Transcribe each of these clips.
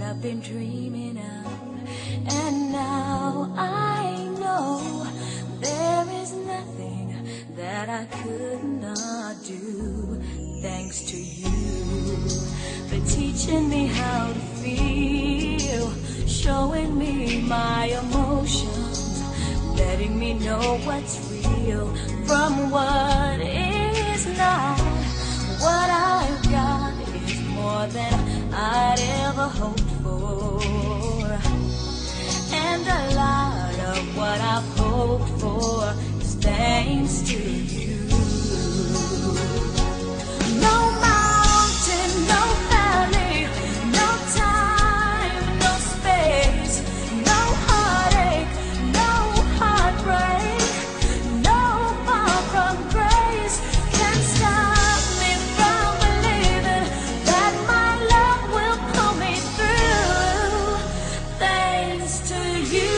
I've been dreaming of. And now I know there is nothing that I could not do. Thanks to you for teaching me how to feel, showing me my emotions, letting me know what's real from what is not. What I've got is more than I'd ever hoped for, and a lot of what I've hoped for is thanks to you. No mountain, no valley, no time, no space, no heartache, no heartbreak, no far from grace can stop me from believing that my love will pull me through. Thanks to you.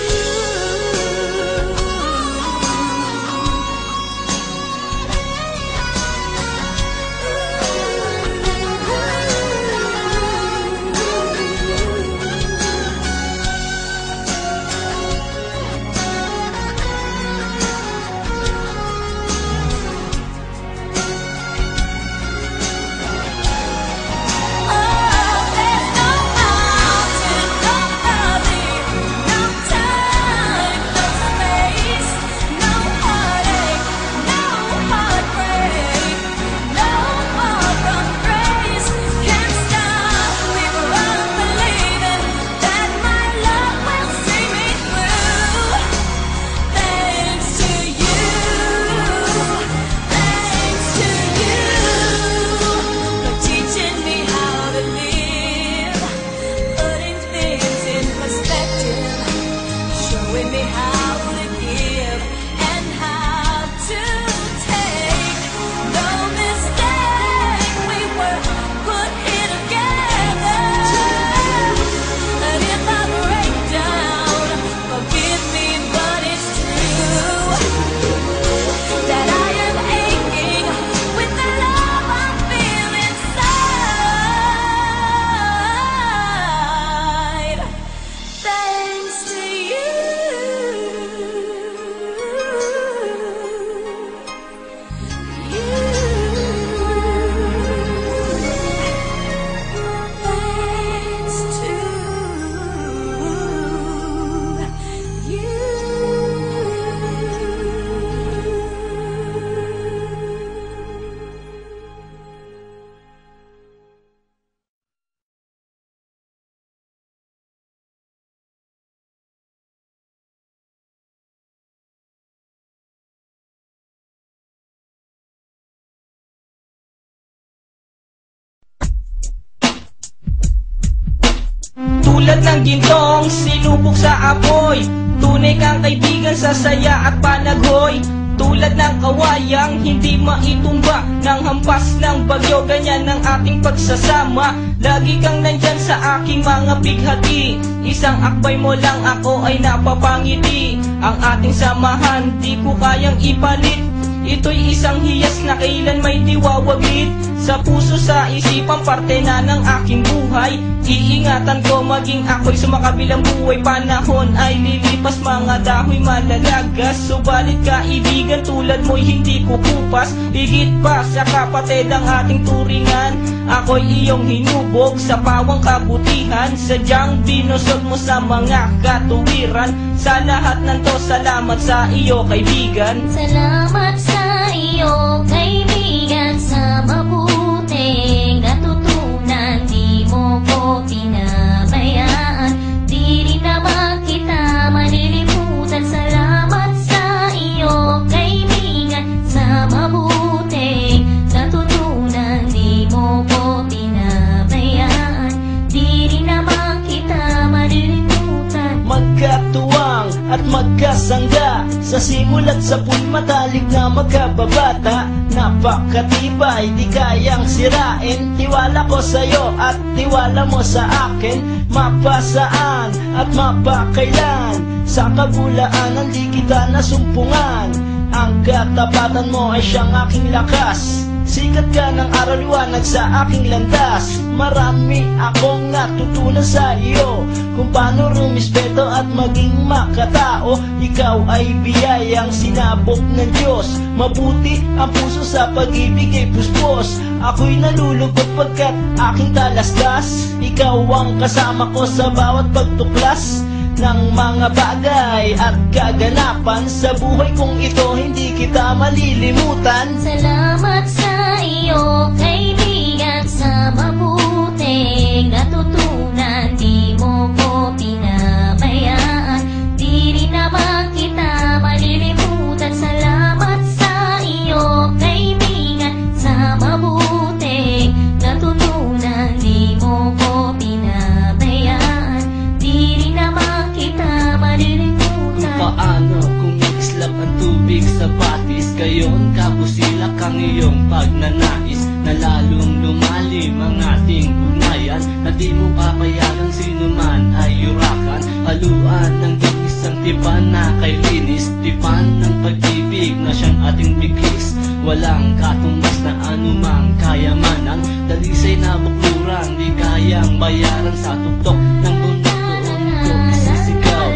Tulad ng gintong sinubok sa apoy, tunay kang kaibigan sa saya at panaghoy. Tulad ng kawayang hindi maitumba ng hampas ng bagyo, ganyan ang ating pagsasama. Lagi kang nandyan sa aking mga bighati, isang akbay mo lang ako ay napapangiti. Ang ating samahan di ko kayang ipalit, ito'y isang hiyas na kailan may diwawaglit. Sa puso, sa isipan, parte na ng aking buhay. Iingatan ko maging ako'y sumakabilang buhay. Panahon ay lilipas, mga dahoy malalagas, subalit kaibigan tulad mo'y hindi kukupas. Higit pa sa kapatid ang ating turingan, ako'y iyong hinubog sa pawang kabutihan. Sadyang binusog mo sa mga katuwiran. Sa lahat ng to, salamat sa iyo kaibigan. Salamat sa iyo kaibigan, sa mabuting natutunan. Di mo ko pinabayaan, di rin naman kita malilimutan. Salamat sa iyo kaibigan, sa mabuting natutunan. Di mo ko pinabayaan, di rin naman kita malilimutan. Magkatuwang at magkasangga, sa simulat sa matalik na magkababata. Napakatibay, di kayang sirain. Tiwala ko sa'yo at tiwala mo sa akin. Mapasaan at mapakailan, sa kabulaanan di kita nasumpungan. Ang katapatan mo ay siyang aking lakas. Sikat ka ng araw liwanag sa aking landas. Marami akong natutunan sa iyo, kung paano rumispeto at maging makatao. Ikaw ay biyayang sinabok ng Diyos. Mabuti ang puso sa pag-ibig ay puspos. Ako'y nalulugod pagkat aking talastas. Ikaw ang kasama ko sa bawat pagtuklas ng mga bagay at kaganapan. Sa buhay kong ito hindi kita malilimutan. Salamat sa iyo, kaibigan, sa mabuting natutunan. Di mo ko pinabayaan, di rin naman kita malilimutan. Salamat sa iyo, kaibigan, sa mabuting natutunan. Di mo ko pinabayaan, di rin naman kita malilimutan. Paano kung islap ang tubig sa batis, gayon kabusilak ang iyong pagnanais, na lalong lumalim ang ating ugnayan, na di mo papayagang sino man ay yurakan. Haluan ng isang tipan na kay linis, tipan ng pag-ibig na siyang ating bigis. Walang katumbas na anumang kayamanan, dalisay na bukluran, di kayang bayaran. Sa tuktok ng bundok doon ko isisigaw,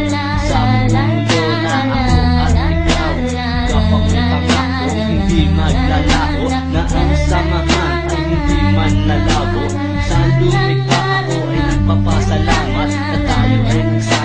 sa mundo na ako at ikaw. Kapag pangako hindi maglalao, na ang samahan ay hindi man lalabo. Sa lumikha ako ay nagpapasalamat, na tayo ay nagsasama.